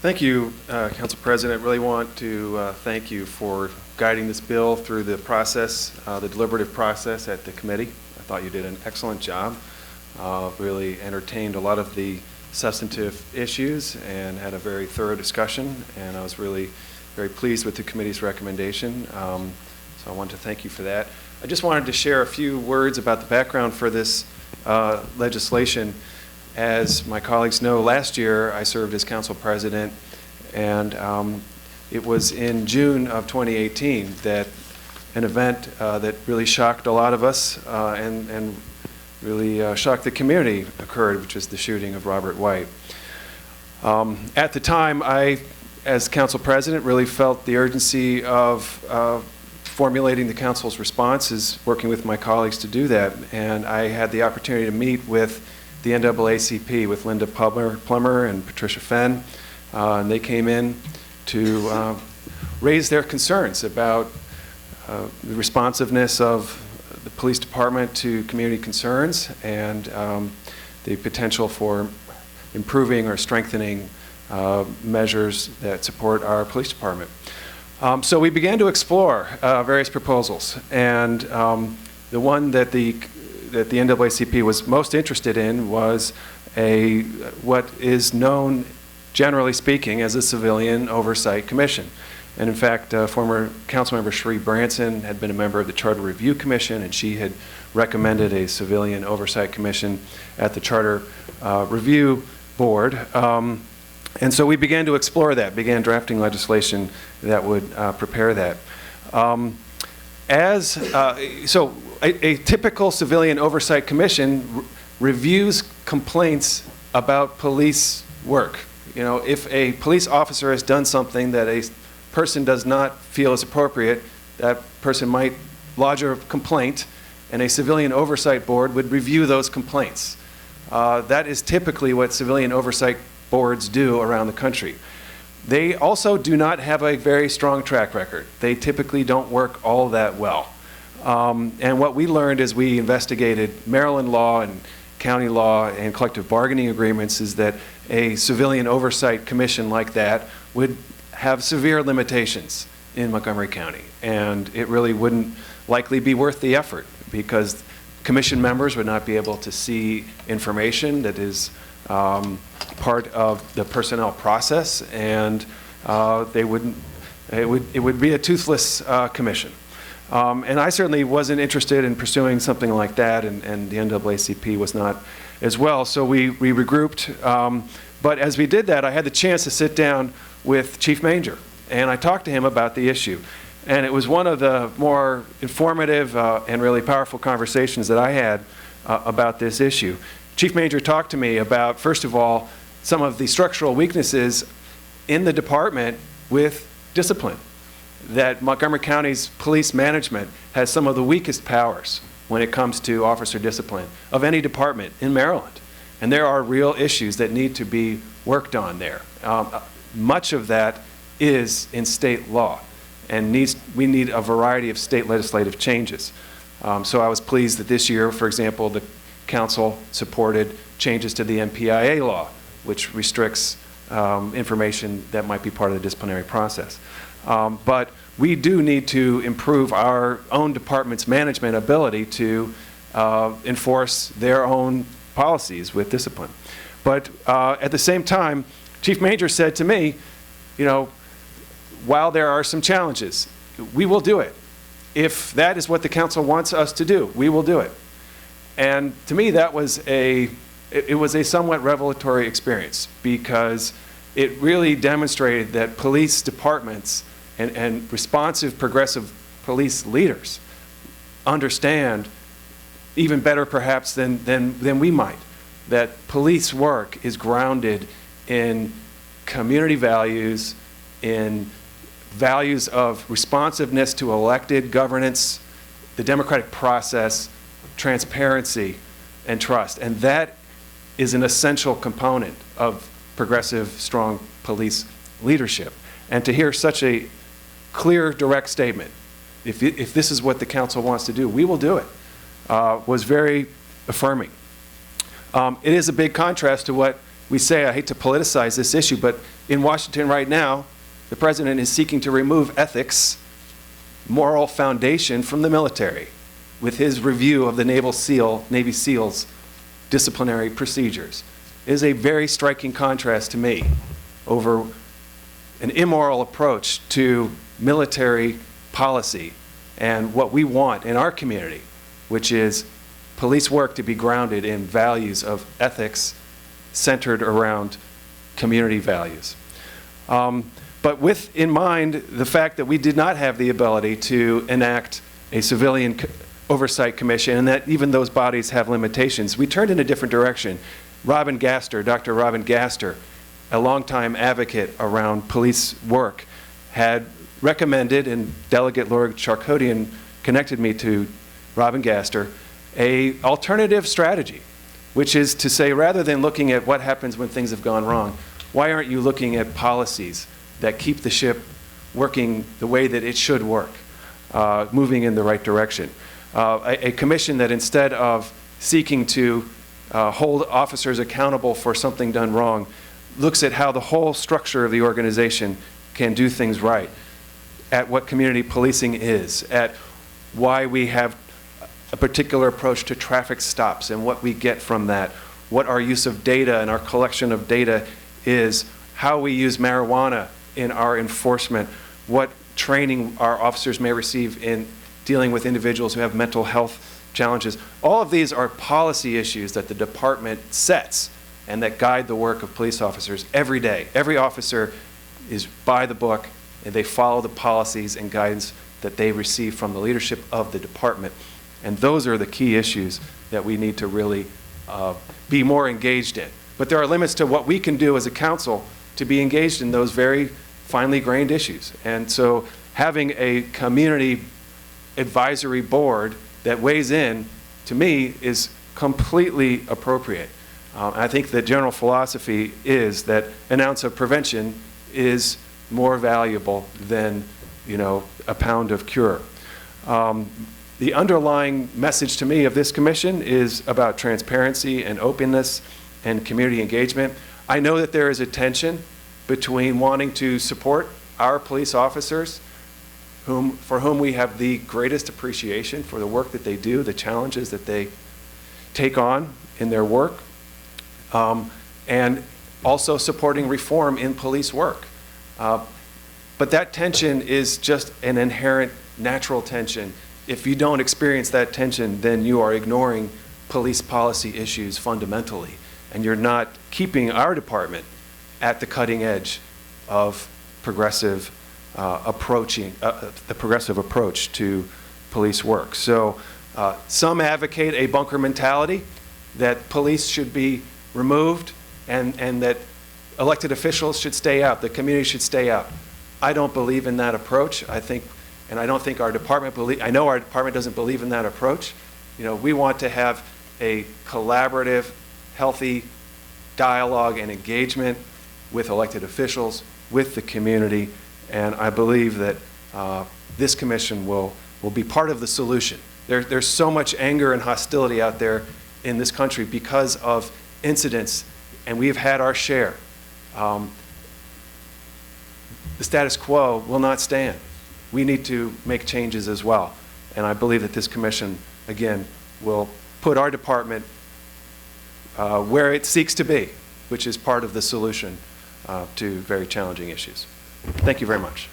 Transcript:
Thank you, Council President. I really want to thank you for guiding this bill through the process, the deliberative process at the committee. I thought you did an excellent job. Really entertained a lot of the substantive issues and had a very thorough discussion, and I was really very pleased with the committee's recommendation. So I want to thank you for that. I just wanted to share a few words about the background for this legislation. As my colleagues know, last year I served as council president, and it was in June of 2018 that an event that really shocked a lot of us and really shocked the community occurred, which is the shooting of Robert White. At the time, I, as council president, really felt the urgency of formulating the council's responses, working with my colleagues to do that, and I had the opportunity to meet with the NAACP with Linda Plummer and Patricia Fenn, and they came in to raise their concerns about the responsiveness of the police department to community concerns and the potential for improving or strengthening measures that support our police department. So we began to explore various proposals, and the one that the NAACP was most interested in was what is known, generally speaking, as a Civilian Oversight Commission. And in fact, former Councilmember Cherie Branson had been a member of the Charter Review Commission, and she had recommended a Civilian Oversight Commission at the Charter Review Board. And so we began to explore that, began drafting legislation that would prepare that. A typical Civilian Oversight Commission reviews complaints about police work. You know, if a police officer has done something that a person does not feel is appropriate, that person might lodge a complaint, and a Civilian Oversight Board would review those complaints. That is typically what Civilian Oversight Boards do around the country. They also do not have a very strong track record. They typically don't work all that well. And what we learned as we investigated Maryland law and county law and collective bargaining agreements is that a Civilian Oversight Commission like that would have severe limitations in Montgomery County. And it really wouldn't likely be worth the effort because commission members would not be able to see information that is part of the personnel process, and it would be a toothless commission. And I certainly wasn't interested in pursuing something like that, and the NAACP was not as well, so we regrouped. But as we did that, I had the chance to sit down with Chief Manger, and I talked to him about the issue. And it was one of the more informative and really powerful conversations that I had about this issue. Chief Manger talked to me about, first of all, some of the structural weaknesses in the department with discipline. That Montgomery County's police management has some of the weakest powers when it comes to officer discipline of any department in Maryland. And there are real issues that need to be worked on there. Much of that is in state law, and we need a variety of state legislative changes. So I was pleased that this year, for example, the council supported changes to the MPIA law, which restricts information that might be part of the disciplinary process. But we do need to improve our own department's management ability to enforce their own policies with discipline. But at the same time, Chief Manger said to me, you know, while there are some challenges, we will do it. If that is what the council wants us to do, we will do it. And to me, that was it was a somewhat revelatory experience because it really demonstrated that police departments and responsive, progressive police leaders understand even better perhaps than we might, that police work is grounded in community values, in values of responsiveness to elected governance, the democratic process, transparency, and trust. And that is an essential component of progressive, strong police leadership. And to hear such a clear, direct statement, if this is what the council wants to do, we will do it, was very affirming. It is a big contrast to what we say, I hate to politicize this issue, but in Washington right now, the president is seeking to remove ethics, moral foundation from the military with his review of the Navy SEALs disciplinary procedures. It is a very striking contrast to me over an immoral approach to military policy and what we want in our community, which is police work to be grounded in values of ethics centered around community values. But with in mind the fact that we did not have the ability to enact a civilian oversight commission and that even those bodies have limitations, we turned in a different direction. Robin Gaster, Dr. Robin Gaster, a longtime advocate around police work, had recommended, and Delegate Laura Charkodian connected me to Robin Gaster, a alternative strategy, which is to say, rather than looking at what happens when things have gone wrong, why aren't you looking at policies that keep the ship working the way that it should work, moving in the right direction? A commission that instead of seeking to hold officers accountable for something done wrong, looks at how the whole structure of the organization can do things right, at what community policing is, at why we have a particular approach to traffic stops and what we get from that, what our use of data and our collection of data is, how we use marijuana in our enforcement, what training our officers may receive in dealing with individuals who have mental health challenges. All of these are policy issues that the department sets and that guide the work of police officers every day. Every officer is by the book and they follow the policies and guidance that they receive from the leadership of the department. And those are the key issues that we need to really be more engaged in. But there are limits to what we can do as a council to be engaged in those very finely grained issues. And so having a community advisory board that weighs in, to me, is completely appropriate. I think the general philosophy is that an ounce of prevention is more valuable than, a pound of cure. The underlying message to me of this commission is about transparency and openness and community engagement. I know that there is a tension between wanting to support our police officers, for whom we have the greatest appreciation for the work that they do, the challenges that they take on in their work, and also supporting reform in police work. But that tension is just an inherent natural tension. If you don't experience that tension, then you are ignoring police policy issues fundamentally, and you're not keeping our department at the cutting edge of progressive the progressive approach to police work. So some advocate a bunker mentality, that police should be removed and that elected officials should stay out, the community should stay out. I don't believe in that approach. I don't think our department I know our department doesn't believe in that approach. We want to have a collaborative, healthy dialogue and engagement with elected officials, with the community, and I believe that this commission will be part of the solution. There's so much anger and hostility out there in this country because of incidents, and we've had our share. The status quo will not stand. We need to make changes as well, and I believe that this commission, again, will put our department where it seeks to be, which is part of the solution to very challenging issues. Thank you very much.